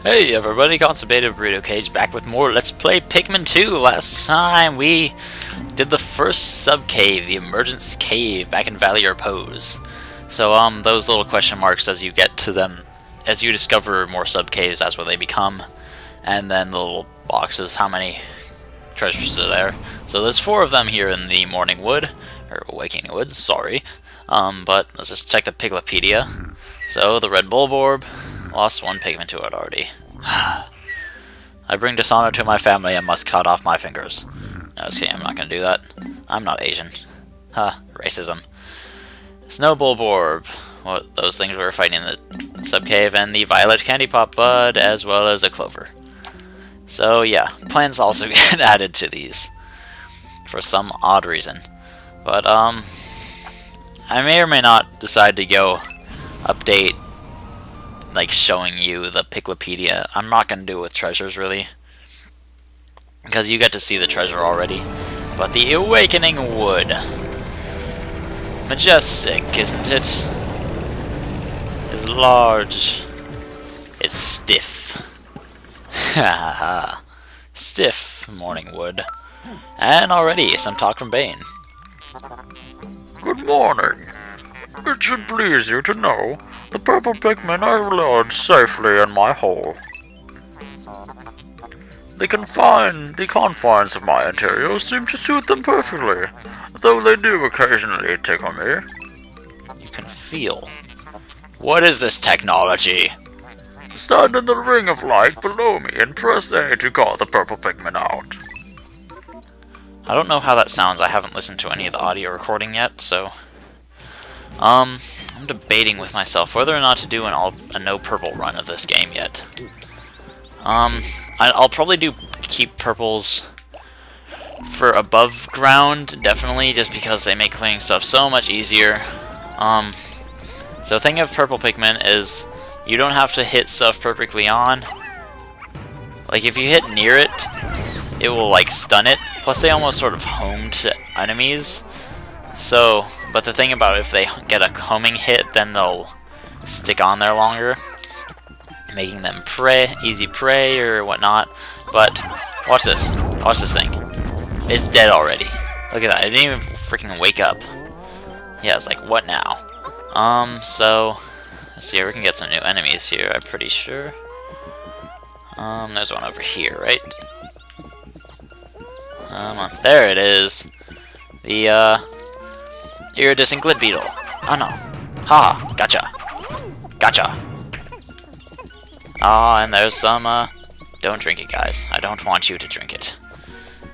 Hey everybody, Constipated Burrito Cage back with more Let's Play Pikmin 2. Last time we did the first sub-cave, the Emergence Cave, back in Valley of Repose. So, those little question marks as you get to them, as you discover more sub-caves, that's what they become. And then the little boxes, how many treasures are there. So there's 4 of them here in the Morning Wood, or Awakening Wood, sorry. But let's just check the Piglopedia. So, the Red Bulborb. Lost 1 Pikmin to it already. I bring dishonor to my family and must cut off my fingers. No, okay, I'm not gonna do that. I'm not Asian. Racism. Snow Bulborb. What, those things we were fighting in the sub-cave, and the Violet Candy Pop Bud, as well as a Clover. So yeah, plants also get added to these. For some odd reason. But, I may or may not decide to go update like showing you the Piglopedia. I'm not going to do it with treasures really, because you get to see the treasure already. But the Awakening Wood, majestic, isn't it? It's large. It's stiff. Haha. Stiff Morning Wood. And already some talk from Bane. Good morning. It should please you to know the purple Pikmin are lodged safely in my hole. The confines of my interior seem to suit them perfectly, though they do occasionally tickle me. You can feel. What is this technology? Stand in the ring of light below me and press A to call the purple Pikmin out. I don't know how that sounds. I haven't listened to any of the audio recording yet, so I'm debating with myself whether or not to do a no purple run of this game yet. I'll probably keep purples for above ground, definitely, just because they make clearing stuff so much easier. So the thing of purple Pikmin is you don't have to hit stuff perfectly on. Like if you hit near it, it will like stun it. Plus they almost sort of home to enemies. So, but the thing about if they get a homing hit, then they'll stick on there longer, making them easy prey or whatnot. But watch this thing. It's dead already. Look at that. It didn't even freaking wake up. Yeah, it's like, what now? So let's see. We can get some new enemies here. I'm pretty sure. There's one over here, right? There it is. The iridescent glid beetle. Oh no. Ha! Gotcha. Gotcha. And there's some, don't drink it, guys. I don't want you to drink it.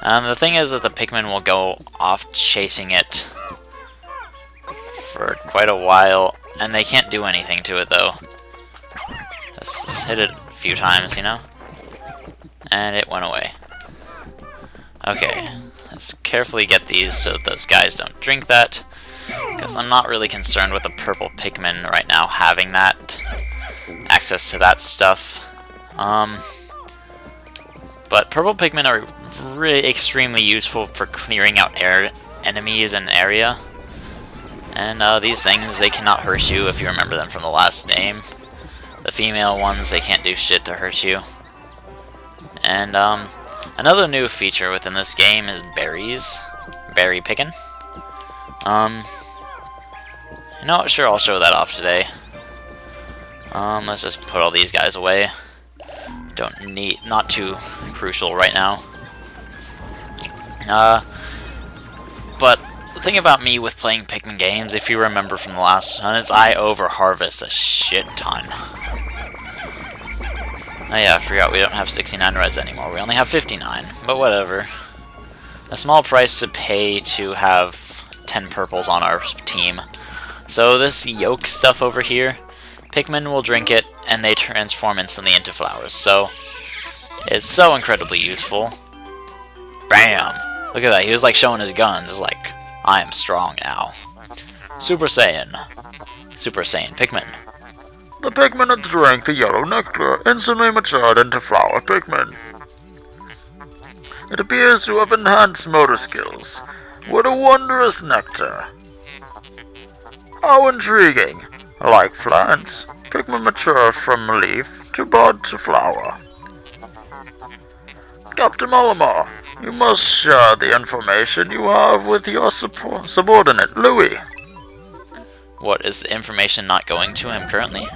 The thing is that the Pikmin will go off chasing it for quite a while, and they can't do anything to it, though. Let's hit it a few times, you know? And it went away. Okay. Let's carefully get these so that those guys don't drink that, because I'm not really concerned with the purple Pikmin right now having that access to that stuff. But purple Pikmin are really extremely useful for clearing out enemies in an area. And these things, they cannot hurt you if you remember them from the last game. The female ones, they can't do shit to hurt you. And another new feature within this game is berries. Berry picking. You know what? Sure, I'll show that off today. Let's just put all these guys away. Not too crucial right now. But the thing about me with playing Pikmin games, if you remember from the last one, is I over-harvest a shit ton. Oh yeah, I forgot we don't have 69 reds anymore. We only have 59, but whatever. A small price to pay to have 10 purples on our team. So this yolk stuff over here, Pikmin will drink it, and they transform instantly into flowers. So, it's so incredibly useful. Bam! Look at that, he was like showing his guns. It's like, I am strong now. Super Saiyan. Super Saiyan Pikmin. The Pikmin that drank the yellow nectar instantly matured into flower Pikmin. It appears to have enhanced motor skills. What a wondrous nectar! How intriguing! Like plants, Pikmin mature from leaf to bud to flower. Captain Olimar, you must share the information you have with your subordinate, Louis. What, is the information not going to him currently?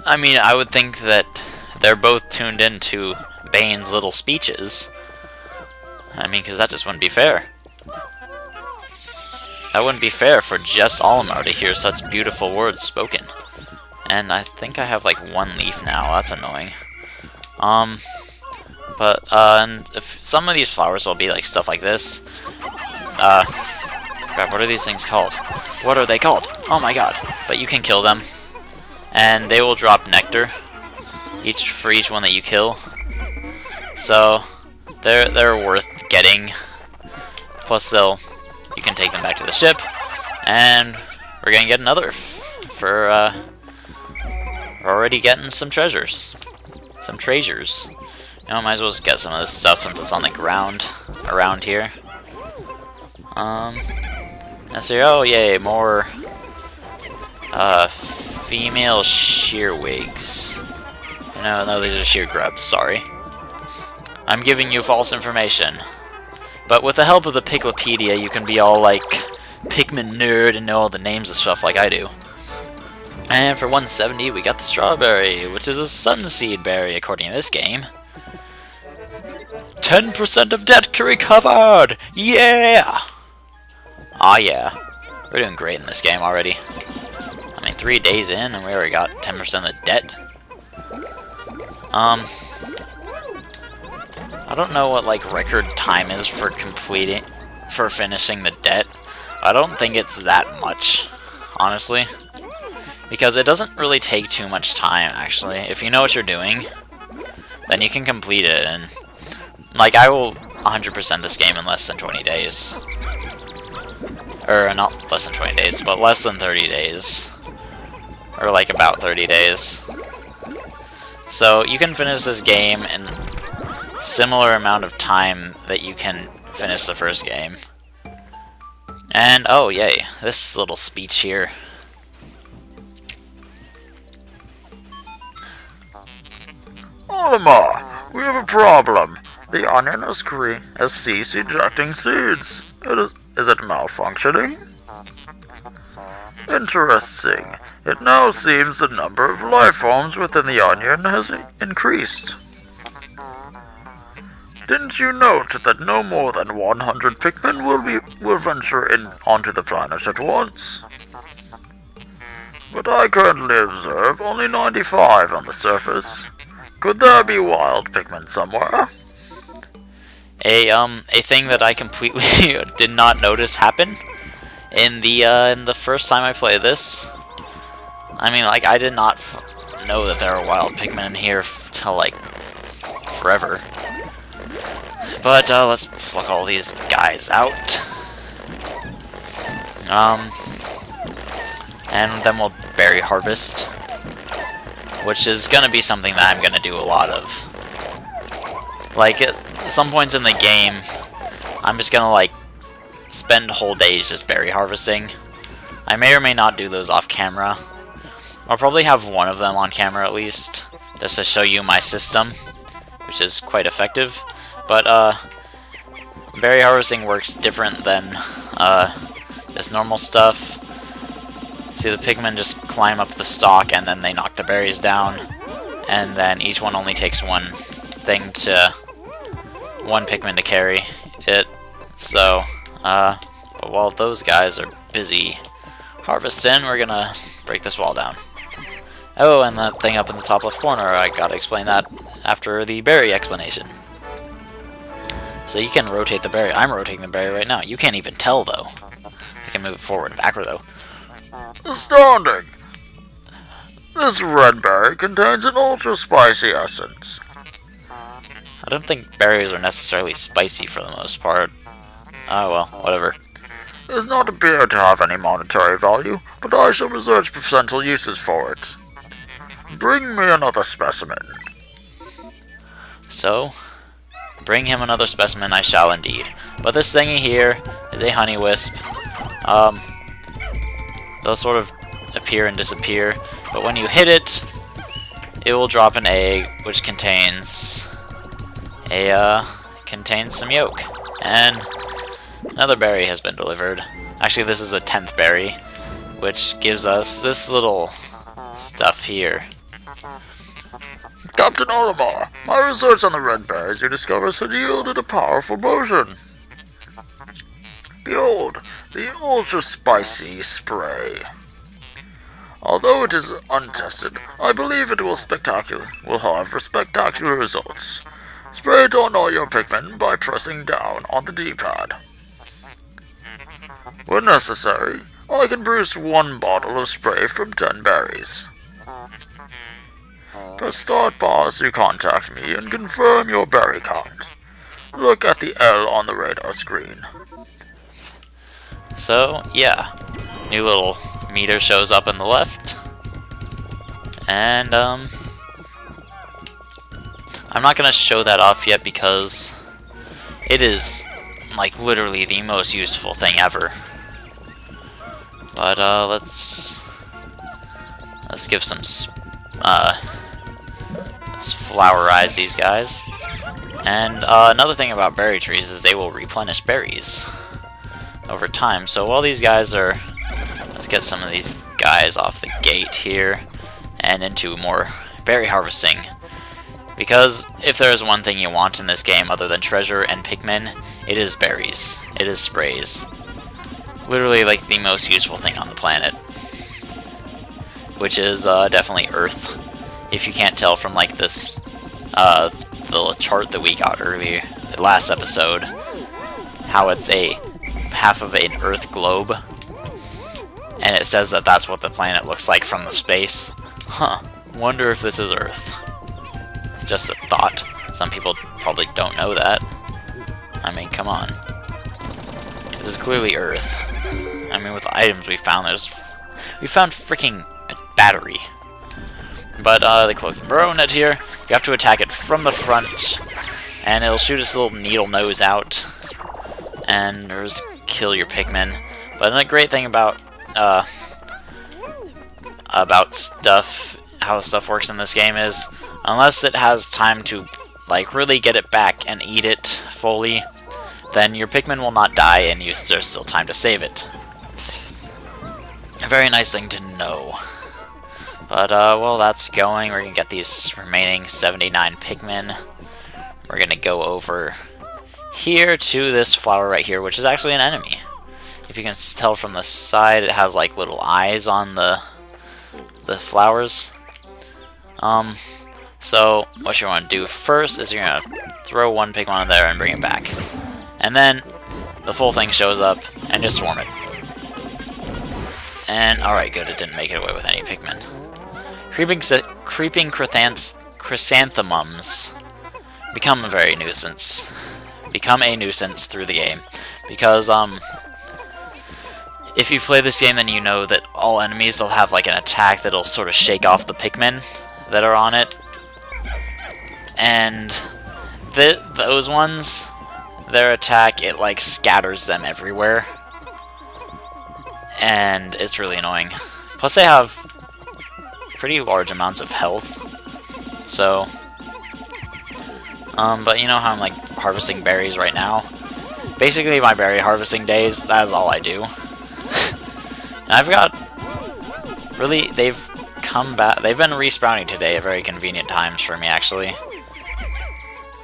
I mean, I would think that they're both tuned into Bane's little speeches. I mean, because that just wouldn't be fair. That wouldn't be fair for just Olimar to hear such beautiful words spoken. And I think I have like one leaf now. That's annoying. And if some of these flowers will be like stuff like this. Crap, what are these things called? What are they called? Oh my god. But you can kill them. And they will drop nectar for each one that you kill. So they're worth getting. Plus you can take them back to the ship, and we're gonna get another for we're already getting some treasures. Some treasures. You know, might as well just get some of this stuff since it's on the ground around here. Let's see. Oh yay, more female shearwigs. No, these are shear grubs, sorry. I'm giving you false information. But with the help of the Piclopedia, you can be all like Pikmin nerd and know all the names of stuff like I do. And for 170, we got the strawberry, which is a sunseed berry according to this game. 10% of debt recovered! Yeah! Ah yeah. We're doing great in this game already. I mean, 3 days in and we already got 10% of the debt. I don't know what like record time is for finishing the debt. I don't think it's that much, honestly. Because it doesn't really take too much time, actually. If you know what you're doing, then you can complete it. And like, I will 100% this game in less than 20 days. Or not less than 20 days, but less than 30 days. Or like about 30 days. So you can finish this game in similar amount of time that you can finish the first game. And oh yay, this little speech here. Olimar, we have a problem. The onion has ceased ejecting seeds. Is it malfunctioning? Interesting. It now seems the number of life forms within the onion has increased. Didn't you note that no more than 100 Pikmin will venture onto the planet at once? But I currently observe only 95 on the surface. Could there be wild Pikmin somewhere? A thing that I completely did not notice happen in the first time I played this. I mean, like, I did not know that there were wild Pikmin in here till like forever. But let's pluck all these guys out. And then we'll berry harvest, which is gonna be something that I'm gonna do a lot of. Like, at some points in the game, I'm just gonna like spend whole days just berry harvesting. I may or may not do those off camera. I'll probably have one of them on camera at least, just to show you my system, which is quite effective. But berry harvesting works different than just normal stuff. See, the Pikmin just climb up the stalk and then they knock the berries down, and then each one only takes one Pikmin to carry it. So, but while those guys are busy harvesting, we're gonna break this wall down. Oh, and that thing up in the top left corner, I gotta explain that after the berry explanation. So you can rotate the berry. I'm rotating the berry right now. You can't even tell, though. I can move it forward and backward, though. Astounding! This red berry contains an ultra-spicy essence. I don't think berries are necessarily spicy for the most part. Oh well, whatever. It does not appear to have any monetary value, but I shall research potential uses for it. Bring me another specimen. So, bring him another specimen I shall indeed. But this thingy here is a honey wisp. They'll sort of appear and disappear. But when you hit it, it will drop an egg, which contains some yolk. And another berry has been delivered. Actually, this is the 10th berry, which gives us this little stuff here. Captain Olimar, my research on the red berries you discovered had yielded a powerful potion. Behold, the ultra-spicy spray. Although it is untested, I believe it will have spectacular results. Spray it on all your Pikmin by pressing down on the D-pad. When necessary, I can produce 1 bottle of spray from 10 berries. Press start pause to contact me and confirm your berry count. Look at the L on the radar screen. So, yeah. New little meter shows up on the left. And, I'm not gonna show that off yet because it is, like, literally the most useful thing ever. But, let's give some, let's flowerize these guys. And, another thing about berry trees is they will replenish berries over time. So while these guys are... Let's get some of these guys off the gate here and into more berry harvesting. Because if there is one thing you want in this game other than treasure and Pikmin, it is berries. It is sprays. Literally like the most useful thing on the planet. Which is definitely Earth. If you can't tell from like this the chart that we got earlier, the last episode, how it's a half of an Earth globe. And it says that that's what the planet looks like from the space. Huh. Wonder if this is Earth. Just a thought. Some people probably don't know that. I mean, come on. This is clearly Earth. I mean, with the items we found, we found freaking a battery. But the cloaking burrow net here, you have to attack it from the front, and it'll shoot its little needle nose out, and just kill your Pikmin. But a great thing about stuff, how stuff works in this game is, unless it has time to like really get it back and eat it fully, then your Pikmin will not die and there's still time to save it. A very nice thing to know. But well, that's going. We're gonna get these remaining 79 Pikmin. We're gonna go over here to this flower right here, which is actually an enemy. If you can tell from the side, it has like little eyes on the flowers. So what you want to do first is you're gonna throw one Pikmin in there and bring it back, and then the full thing shows up and just swarm it. And alright, good, it didn't make it away with any Pikmin. Creeping chrysanthemums become a nuisance through the game, because if you play this game, then you know that all enemies will have like an attack that'll sort of shake off the Pikmin that are on it, and those ones, their attack, it like scatters them everywhere, and it's really annoying. Plus they have pretty large amounts of health, so but you know how I'm like harvesting berries right now? Basically my berry harvesting days, that is all I do. And I've got really, they've come back, they've been respawning today at very convenient times for me actually.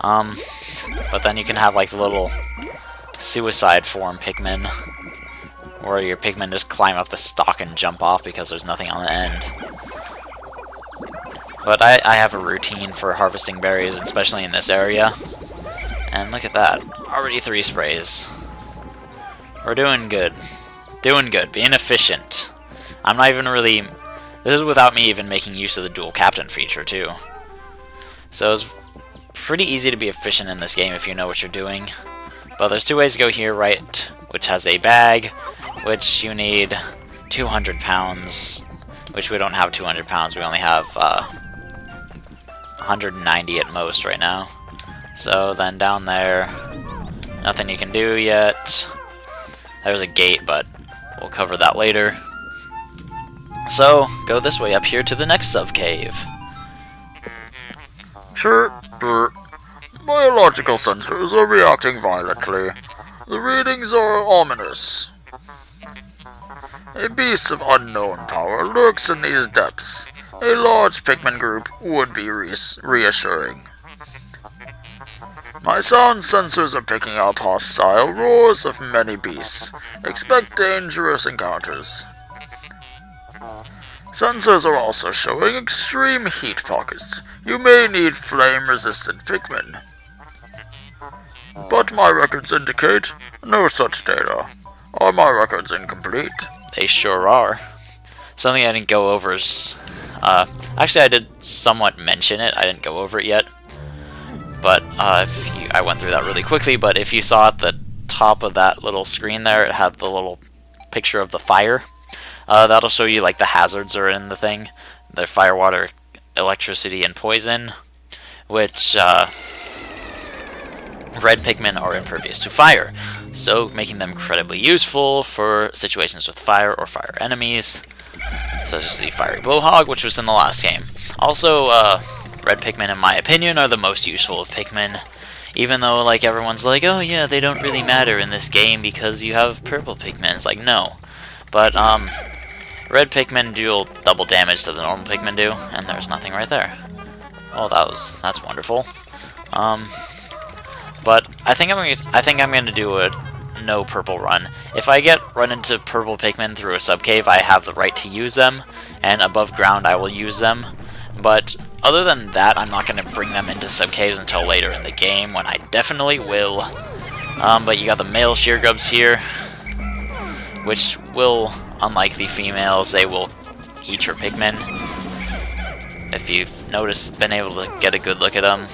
But then you can have like the little suicide form Pikmin, where your Pikmin just climb up the stalk and jump off because there's nothing on the end. But I have a routine for harvesting berries, especially in this area. And look at that, already 3 sprays. We're doing good. Doing good, being efficient. I'm not even really... This is without me even making use of the dual captain feature, too. So it's pretty easy to be efficient in this game if you know what you're doing. But there's 2 ways to go here, right? Which has a bag, which you need 200 pounds, which we don't have 200 pounds, we only have 190 at most right now. So then down there, nothing you can do yet. There's a gate, but we'll cover that later. So, go this way up here to the next sub-cave. Sure. Biological sensors are reacting violently. The readings are ominous. A beast of unknown power lurks in these depths. A large Pikmin group would be reassuring. My sound sensors are picking up hostile roars of many beasts. Expect dangerous encounters. Sensors are also showing extreme heat pockets. You may need flame-resistant Pikmin. But my records indicate no such data. Are my records incomplete? They sure are. Something I didn't go over is... actually, I did somewhat mention it. I didn't go over it yet. But I went through that really quickly, but if you saw at the top of that little screen there, it had the little picture of the fire. That'll show you like the hazards are in the thing. The fire, water, electricity, and poison, which red Pikmin are impervious to fire, so making them incredibly useful for situations with fire or fire enemies, such as the fiery blowhog, which was in the last game. Also, red Pikmin, in my opinion, are the most useful of Pikmin, even though like everyone's like, oh yeah, they don't really matter in this game because you have purple Pikmin. It's like, no. But red Pikmin do double damage to the normal Pikmin do, and there's nothing right there. Oh, that's wonderful. But I think I'm gonna do a no purple run. If I get run into purple Pikmin through a subcave, I have the right to use them, and above ground I will use them. But other than that, I'm not gonna bring them into subcaves until later in the game, when I definitely will. But you got the male sheargrubs here, which will, unlike the females, they will eat your Pikmin. If you've noticed, been able to get a good look at them,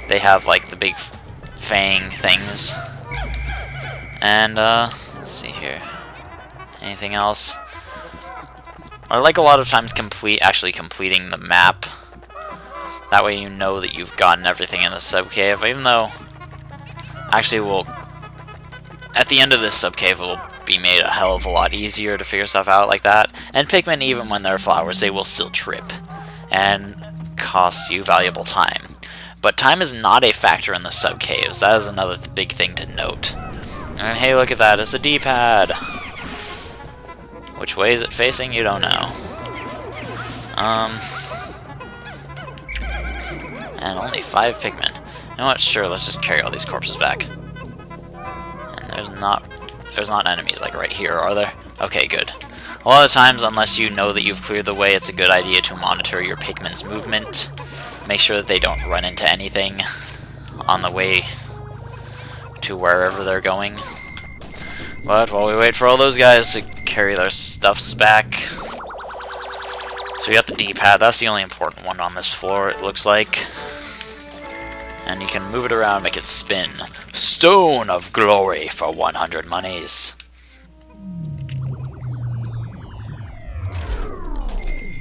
they have like the big fang things. And let's see here. Anything else? I like a lot of times actually completing the map. That way you know that you've gotten everything in the subcave, even though actually at the end of this subcave it will be made a hell of a lot easier to figure stuff out like that. And Pikmin, even when they're flowers, they will still trip and cost you valuable time. But time is not a factor in the subcaves. That is another big thing to note. And hey, look at that, it's a D-pad. Which way is it facing? You don't know. And only 5 Pikmin. You know what? Sure, let's just carry all these corpses back. And there's not enemies like right here, are there? Okay, good. A lot of times, unless you know that you've cleared the way, it's a good idea to monitor your Pikmin's movement. Make sure that they don't run into anything on the way to wherever they're going. But while we wait for all those guys to carry their stuffs back... So we got the D-pad, that's the only important one on this floor, it looks like. And you can move it around, make it spin. Stone of Glory for 100 monies.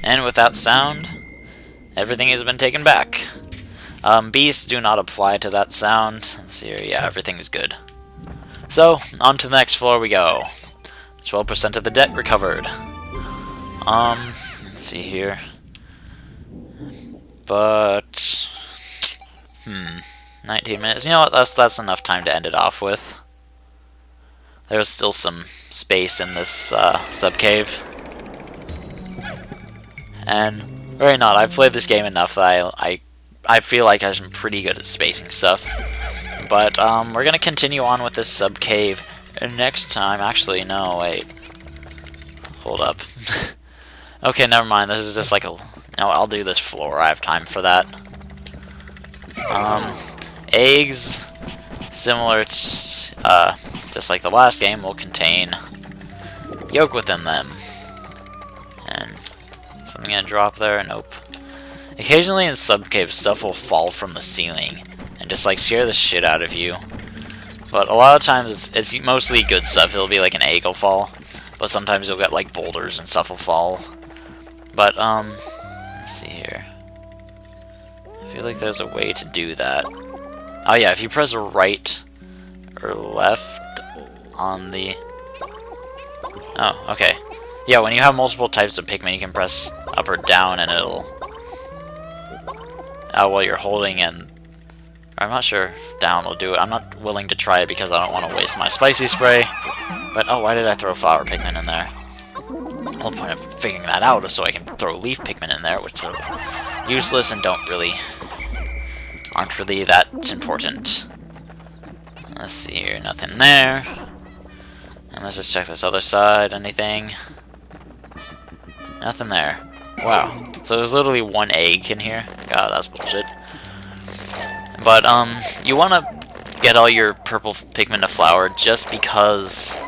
And with that sound, everything has been taken back. Beasts do not apply to that sound. Let's see here, yeah, everything is good. So, on to the next floor we go. 12% of the debt recovered. Let's see here. But 19 minutes. You know what? That's enough time to end it off with. There's still some space in this subcave. And really not. I've played this game enough that I feel like I'm pretty good at spacing stuff. But we're gonna continue on with this subcave next time. Actually, no, wait. Hold up. Okay, never mind. This is just like a... No, I'll do this floor. I have time for that. Eggs, similar to, just like the last game, will contain yolk within them. And something gonna drop there? Nope. Occasionally in subcaves, stuff will fall from the ceiling and just like scare the shit out of you. But a lot of times it's mostly good stuff. It'll be like an egg will fall, but sometimes you'll get like boulders and stuff will fall. But let's see here. I feel like there's a way to do that. Oh yeah, if you press right or left on the... Oh, okay. Yeah, when you have multiple types of Pikmin, you can press up or down and it'll... while you're holding and... I'm not sure if down will do it. I'm not willing to try it because I don't want to waste my spicy spray. But, oh, why did I throw flower Pikmin in there? The whole point of figuring that out is so I can throw leaf Pikmin in there, which are useless and aren't really that important. Let's see here, nothing there. And let's just check this other side. Anything? Nothing there. Wow. So there's literally one egg in here. God, that's bullshit. But, you want to get all your purple Pikmin to flower just because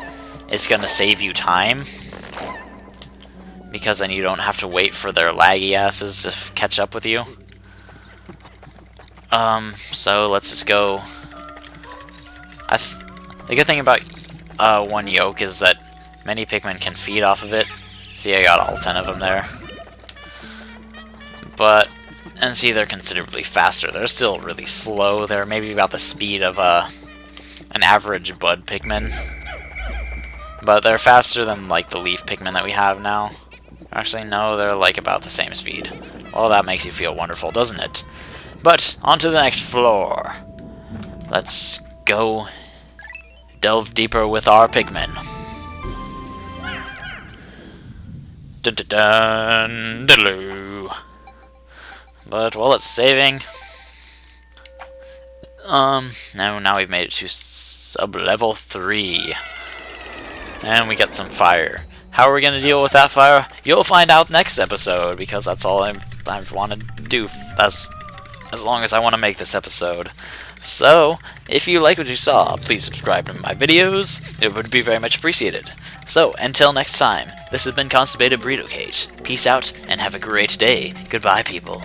it's going to save you time. Because then you don't have to wait for their laggy asses to catch up with you. So let's just go... The good thing about one yolk is that many Pikmin can feed off of it. See, I got all 10 of them there. But... And see, they're considerably faster. They're still really slow. They're maybe about the speed of an average bud Pikmin. But they're faster than, like, the leaf Pikmin that we have now. Actually, no, they're, like, about the same speed. Well, that makes you feel wonderful, doesn't it? But, on to the next floor. Let's go delve deeper with our Pikmin. Dun dun dun, dun. But while it's saving, now we've made it to sub-level 3. And we got some fire. How are we going to deal with that fire? You'll find out next episode, because that's all I've wanted to do as long as I want to make this episode. So, if you like what you saw, please subscribe to my videos. It would be very much appreciated. So, until next time, this has been Constipated Burrito Cage. Peace out, and have a great day. Goodbye, people.